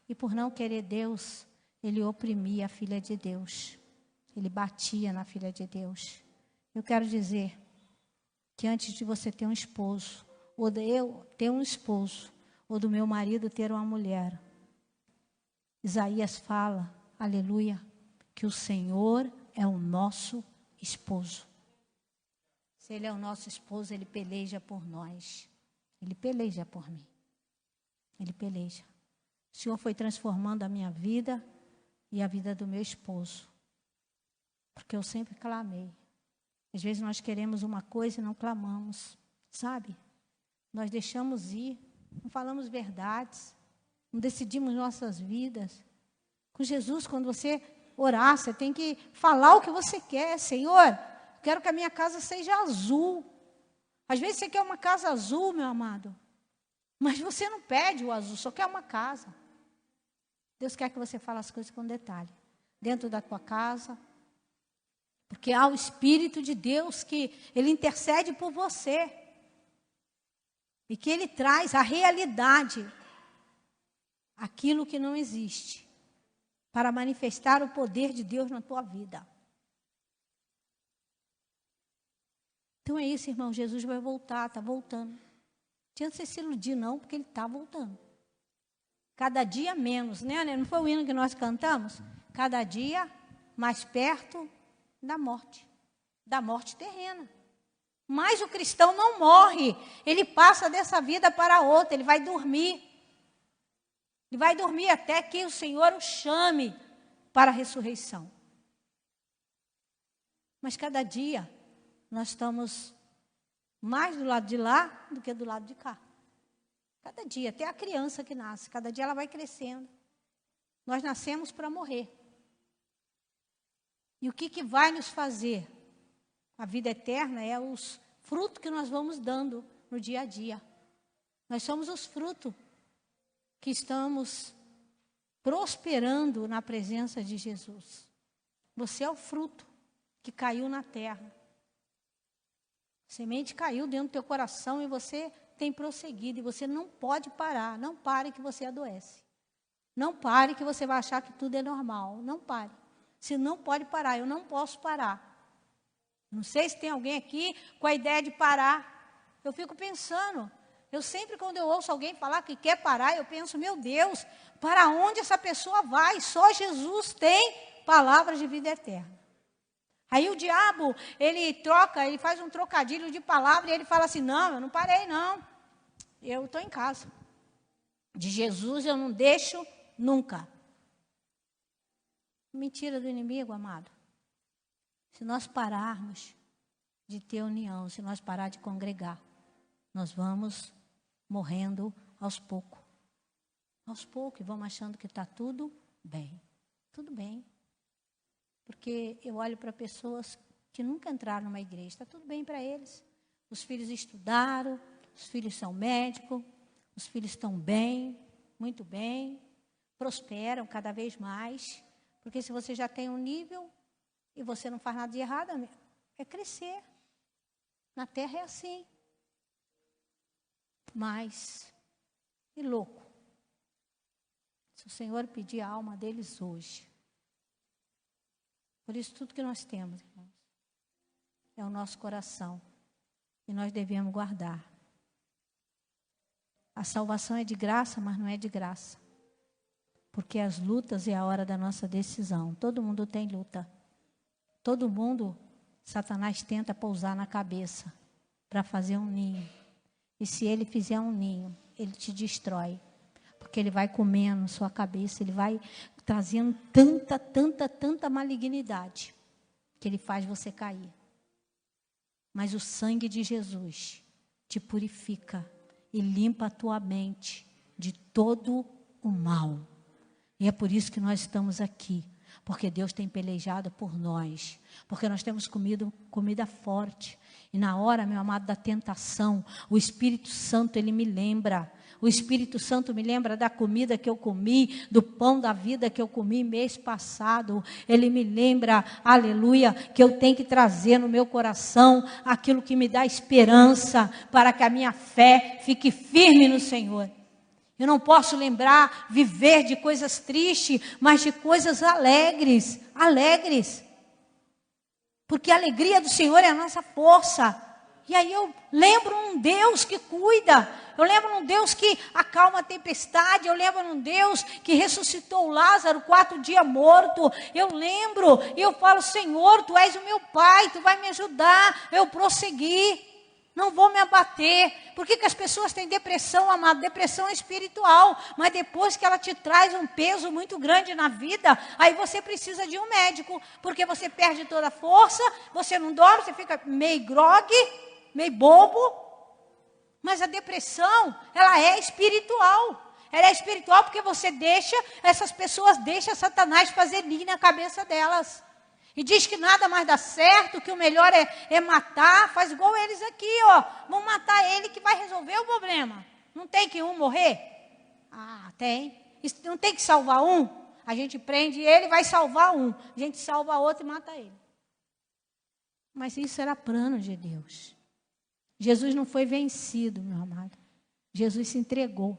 E por não querer Deus, ele oprimia a filha de Deus. Ele batia na filha de Deus. Eu quero dizer que antes de você ter um esposo, ou de eu ter um esposo, ou do meu marido ter uma mulher, Isaías fala, aleluia, que o Senhor é o nosso esposo. Se Ele é o nosso esposo, Ele peleja por nós. Ele peleja por mim. Ele peleja. O Senhor foi transformando a minha vida e a vida do meu esposo. Porque eu sempre clamei. Às vezes nós queremos uma coisa e não clamamos. Sabe? Nós deixamos ir. Não falamos verdades. Não decidimos nossas vidas. Com Jesus, quando você orar, você tem que falar o que você quer. Senhor, quero que a minha casa seja azul. Às vezes você quer uma casa azul, meu amado. Mas você não pede o azul, só quer uma casa. Deus quer que você fale as coisas com detalhe. Dentro da tua casa, Porque há o Espírito de Deus que ele intercede por você. E que ele traz a realidade, aquilo que não existe, para manifestar o poder de Deus na tua vida. Então é isso, irmão. Jesus vai voltar, está voltando. Não adianta você se iludir, não, porque ele está voltando. Cada dia menos, né? Não foi o hino que nós cantamos? Cada dia mais perto da morte terrena. Mas o cristão não morre, ele passa dessa vida para outra, ele vai dormir. Ele vai dormir até que o Senhor o chame para a ressurreição. Mas cada dia nós estamos mais do lado de lá do que do lado de cá. Cada dia, até a criança que nasce, cada dia ela vai crescendo. Nós nascemos para morrer. E o que vai nos fazer? A vida eterna é os frutos que nós vamos dando no dia a dia. Nós somos os frutos que estamos prosperando na presença de Jesus. Você é o fruto que caiu na terra. A semente caiu dentro do teu coração e você tem prosseguido. E você não pode parar. Não pare que você adoece. Não pare que você vai achar que tudo é normal. Não pare. Você não pode parar. Eu não posso parar. Não sei se tem alguém aqui com a ideia de parar. Eu fico pensando. Eu sempre, quando eu ouço alguém falar que quer parar, eu penso, meu Deus, para onde essa pessoa vai? Só Jesus tem palavras de vida eterna. Aí o diabo, ele faz um trocadilho de palavra e ele fala assim, não, eu não parei não. Eu estou em casa. De Jesus eu não deixo nunca. Mentira do inimigo, amado. Se nós pararmos de ter união, se nós parar de congregar, nós vamos morrendo aos poucos. Aos poucos, e vamos achando que está tudo bem. Tudo bem. Porque eu olho para pessoas que nunca entraram numa igreja, está tudo bem para eles. Os filhos estudaram, os filhos são médicos, os filhos estão bem, muito bem, prosperam cada vez mais. Porque se você já tem um nível e você não faz nada de errado, é crescer. Na terra é assim. Mas, e louco, se o Senhor pedir a alma deles hoje, por isso tudo que nós temos, irmãos, é o nosso coração. E nós devemos guardar. A salvação é de graça, mas não é de graça. Porque as lutas é a hora da nossa decisão. Todo mundo tem luta. Todo mundo, Satanás tenta pousar na cabeça para fazer um ninho. E se ele fizer um ninho, ele te destrói. Porque ele vai comendo sua cabeça, ele vai trazendo tanta malignidade que ele faz você cair. Mas o sangue de Jesus te purifica e limpa a tua mente de todo o mal. E é por isso que nós estamos aqui. Porque Deus tem pelejado por nós. Porque nós temos comido comida forte. E na hora, meu amado, da tentação, o Espírito Santo, ele me lembra. O Espírito Santo me lembra da comida que eu comi, do pão da vida que eu comi mês passado. Ele me lembra, aleluia, que eu tenho que trazer no meu coração aquilo que me dá esperança para que a minha fé fique firme no Senhor. Eu não posso viver de coisas tristes, mas de coisas alegres. Alegres. Porque a alegria do Senhor é a nossa força. E aí eu lembro um Deus que cuida. Eu lembro um Deus que acalma a tempestade. Eu lembro um Deus que ressuscitou Lázaro 4 dias morto. Eu lembro e eu falo, Senhor, Tu és o meu Pai. Tu vai me ajudar. Eu prossegui. Não vou me abater. Por que as pessoas têm depressão, amado? Depressão é espiritual. Mas depois que ela te traz um peso muito grande na vida, aí você precisa de um médico. Porque você perde toda a força, você não dorme, você fica meio grogue, meio bobo. Mas a depressão, ela é espiritual. Ela é espiritual porque essas pessoas deixam Satanás fazer ninho na cabeça delas. E diz que nada mais dá certo, que o melhor é matar. Faz igual eles aqui, ó. Vão matar ele que vai resolver o problema. Não tem que um morrer? Ah, tem. Não tem que salvar um? A gente prende ele e vai salvar um. A gente salva outro e mata ele. Mas isso era plano de Deus. Jesus não foi vencido, meu amado. Jesus se entregou.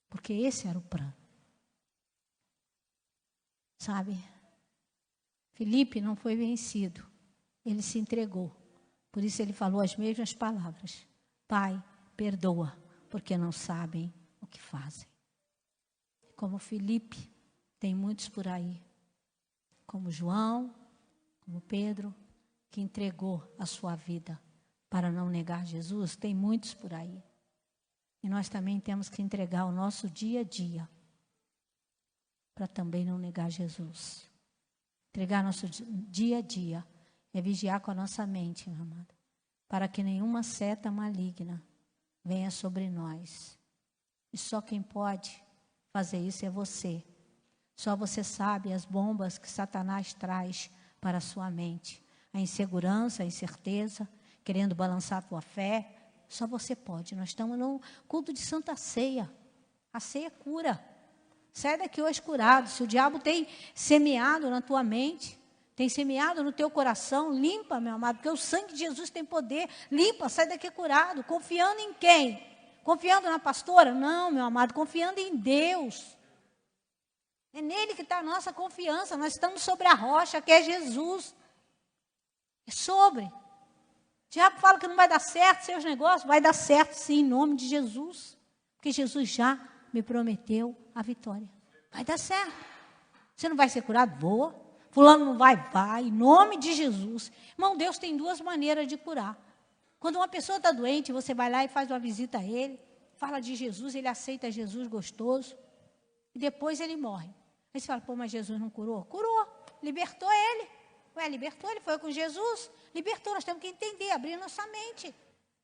Porque esse era o plano. Sabe? Filipe não foi vencido. Ele se entregou. Por isso ele falou as mesmas palavras. Pai, perdoa, porque não sabem o que fazem. Como Filipe, tem muitos por aí. Como João, como Pedro, que entregou a sua vida para não negar Jesus. Tem muitos por aí. E nós também temos que entregar o nosso dia a dia para também não negar Jesus. Entregar nosso dia a dia é vigiar com a nossa mente, meu amado, para que nenhuma seta maligna venha sobre nós. E só quem pode fazer isso é você. Só você sabe as bombas que Satanás traz para a sua mente. A insegurança, a incerteza, querendo balançar a tua fé. Só você pode. Nós estamos no culto de Santa Ceia. A ceia cura. Sai daqui hoje curado. Se o diabo tem semeado na tua mente, tem semeado no teu coração, limpa, meu amado, porque o sangue de Jesus tem poder. Limpa, sai daqui curado. Confiando em quem? Confiando na pastora? Não, meu amado, confiando em Deus. É nele que está a nossa confiança. Nós estamos sobre a rocha, que é Jesus. É sobre. O diabo fala que não vai dar certo seus negócios. Vai dar certo, sim, em nome de Jesus. Porque Jesus já me prometeu a vitória. Vai dar certo. Você não vai ser curado? Boa. Fulano não vai? Vai. Em nome de Jesus. Irmão, Deus tem duas maneiras de curar. Quando uma pessoa está doente, você vai lá e faz uma visita a ele. Fala de Jesus, ele aceita Jesus gostoso. E depois ele morre. Aí você fala, pô, mas Jesus não curou? Curou. Libertou ele. Ué, libertou, ele foi com Jesus. Libertou, nós temos que entender, abrir nossa mente.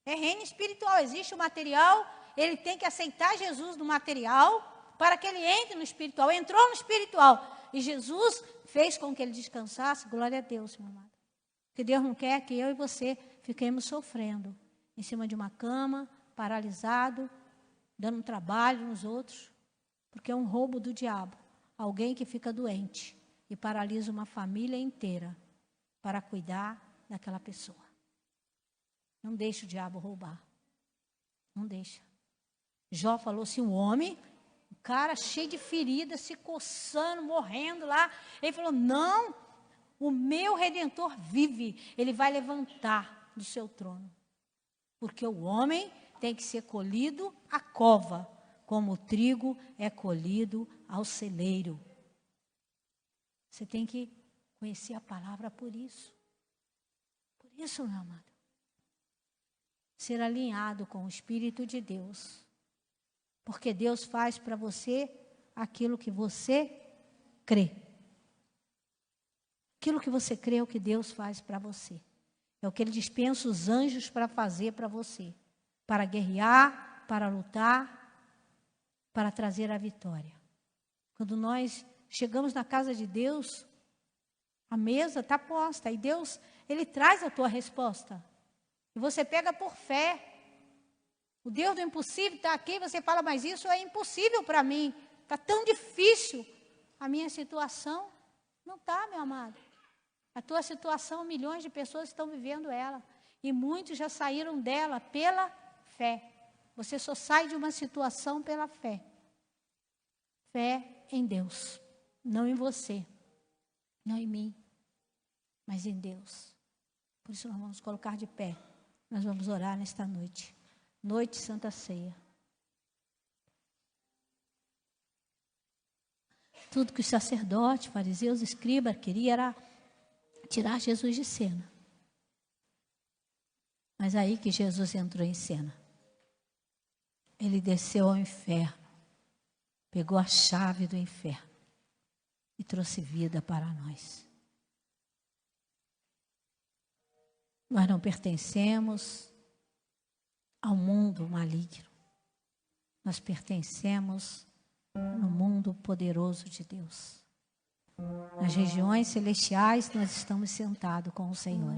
É reino espiritual, existe o material, ele tem que aceitar Jesus no material para que ele entre no espiritual. Entrou no espiritual e Jesus fez com que ele descansasse. Glória a Deus, meu amado. Porque Deus não quer que eu e você fiquemos sofrendo em cima de uma cama, paralisado, dando trabalho nos outros. Porque é um roubo do diabo. Alguém que fica doente e paralisa uma família inteira para cuidar daquela pessoa. Não deixa o diabo roubar. Não deixa. Jó falou assim, um homem, um cara cheio de feridas, se coçando, morrendo lá. Ele falou, não, o meu Redentor vive. Ele vai levantar do seu trono. Porque o homem tem que ser colhido à cova, como o trigo é colhido ao celeiro. Você tem que conhecer a palavra por isso. Por isso, meu amado. Ser alinhado com o Espírito de Deus. Porque Deus faz para você aquilo que você crê. Aquilo que você crê é o que Deus faz para você. É o que Ele dispensa os anjos para fazer para você. Para guerrear, para lutar, para trazer a vitória. Quando nós chegamos na casa de Deus, a mesa está posta. E Deus, Ele traz a tua resposta. E você pega por fé. O Deus do impossível está aqui, você fala, mas isso é impossível para mim. Está tão difícil a minha situação. Não está, meu amado. A tua situação, milhões de pessoas estão vivendo ela. E muitos já saíram dela pela fé. Você só sai de uma situação pela fé. Fé em Deus. Não em você. Não em mim. Mas em Deus. Por isso nós vamos colocar de pé. Nós vamos orar nesta noite. Noite Santa Ceia. Tudo que os sacerdotes, fariseus, escribas queriam era tirar Jesus de cena. Mas aí que Jesus entrou em cena. Ele desceu ao inferno. Pegou a chave do inferno. E trouxe vida para nós. Nós não pertencemos ao mundo maligno. Nós pertencemos no mundo poderoso de Deus. Nas regiões celestiais nós estamos sentados com o Senhor.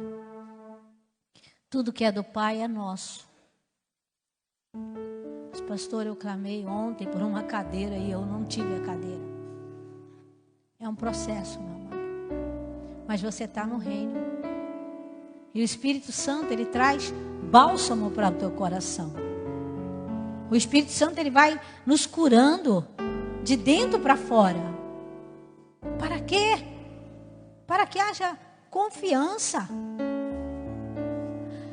Tudo que é do Pai é nosso. Mas, pastor, eu clamei ontem por uma cadeira e eu não tive a cadeira. É um processo, meu amado. Mas você está no reino. E o Espírito Santo, ele traz bálsamo para o teu coração. O Espírito Santo, ele vai nos curando de dentro para fora. Para quê? Para que haja confiança.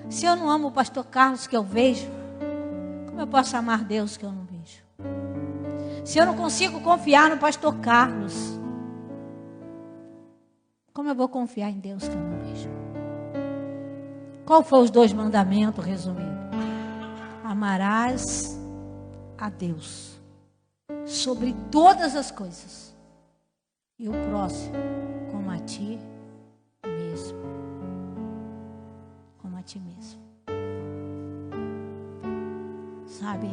Se eu não amo o pastor Carlos que eu vejo, como eu posso amar Deus que eu não vejo? Se eu não consigo confiar no pastor Carlos, como eu vou confiar em Deus que eu não vejo? Qual foram os 2 mandamentos resumidos? Amarás a Deus sobre todas as coisas e o próximo como a ti mesmo. Como a ti mesmo. Sabe?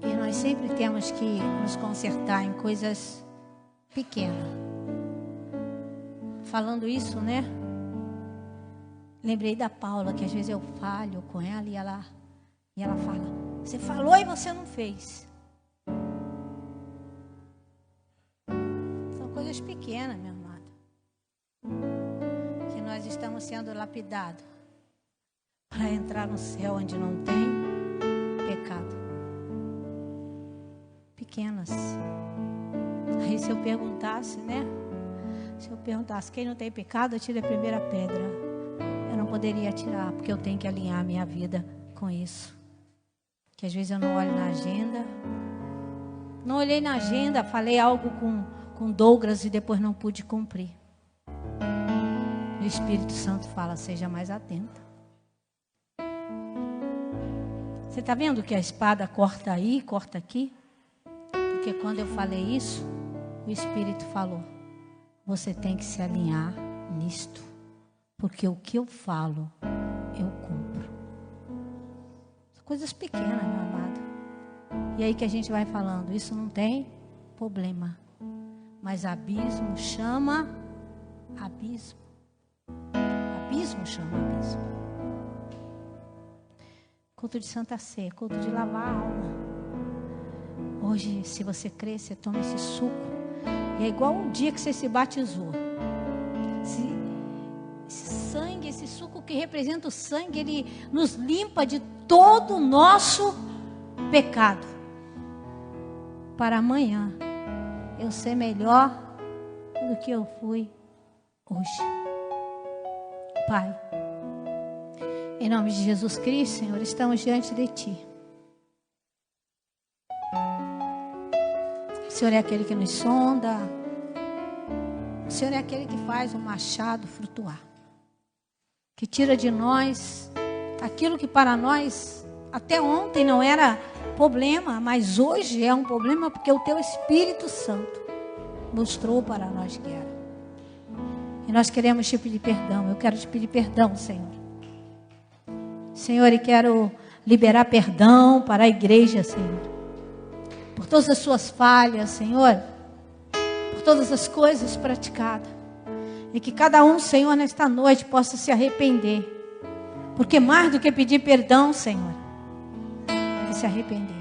E nós sempre temos que nos consertar em coisas pequenas. Falando isso, né? Lembrei da Paula, que às vezes eu falho com ela e ela fala: você falou e você não fez. São coisas pequenas, meu amado, que nós estamos sendo lapidados para entrar no céu onde não tem pecado. Pequenas. Aí se eu perguntasse, né? Se eu perguntasse quem não tem pecado, atire a primeira pedra. Eu não poderia atirar, porque eu tenho que alinhar a minha vida com isso. Que às vezes eu não olho na agenda. Não olhei na agenda, falei algo com Douglas e depois não pude cumprir. O Espírito Santo fala: seja mais atenta. Você está vendo que a espada corta aí, corta aqui? Porque quando eu falei isso, o Espírito falou: você tem que se alinhar nisto. Porque o que eu falo, eu cumpro. São coisas pequenas, meu amado. E aí que a gente vai falando, isso não tem problema. Mas abismo chama abismo. Abismo chama abismo. Culto de Santa Sé, culto de lavar a alma. Hoje, se você crer, você toma esse suco. E é igual o dia que você se batizou. Esse sangue, esse suco que representa o sangue, ele nos limpa de todo o nosso pecado. Para amanhã eu ser melhor do que eu fui hoje. Pai, em nome de Jesus Cristo, Senhor, estamos diante de Ti. O Senhor é aquele que nos sonda. O Senhor é aquele que faz o machado flutuar. Que tira de nós aquilo que para nós até ontem não era problema, mas hoje é um problema porque o Teu Espírito Santo mostrou para nós que era. E nós queremos te pedir perdão. Eu quero te pedir perdão, Senhor. Senhor, e quero liberar perdão para a igreja, Senhor. Por todas as suas falhas, Senhor. Por todas as coisas praticadas. E que cada um, Senhor, nesta noite possa se arrepender. Porque mais do que pedir perdão, Senhor, é se arrepender.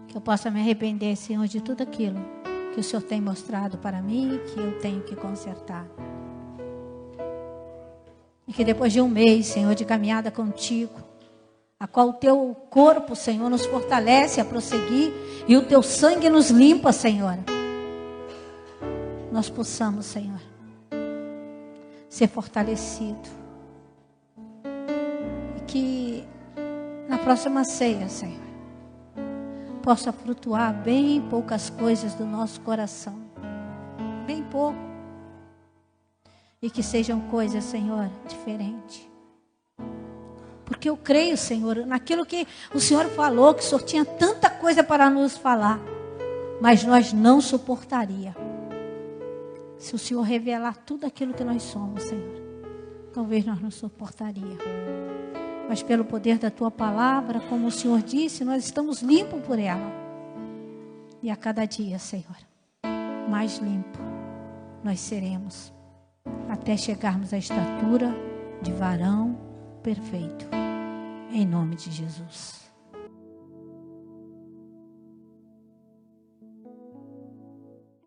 Que eu possa me arrepender, Senhor, de tudo aquilo que o Senhor tem mostrado para mim e que eu tenho que consertar. E que depois de um mês, Senhor, de caminhada contigo, a qual o Teu corpo, Senhor, nos fortalece a prosseguir e o Teu sangue nos limpa, Senhor. Nós possamos, Senhor, ser fortalecido. E que na próxima ceia, Senhor, possa flutuar bem poucas coisas do nosso coração. Bem pouco. E que sejam coisas, Senhor, diferentes. Porque eu creio, Senhor, naquilo que o Senhor falou, que o Senhor tinha tanta coisa para nos falar. Mas nós não suportaria. Se o Senhor revelar tudo aquilo que nós somos, Senhor, talvez nós não suportaria. Mas pelo poder da Tua palavra, como o Senhor disse, nós estamos limpos por ela. E a cada dia, Senhor, mais limpo nós seremos. Até chegarmos à estatura de varão perfeito. Em nome de Jesus.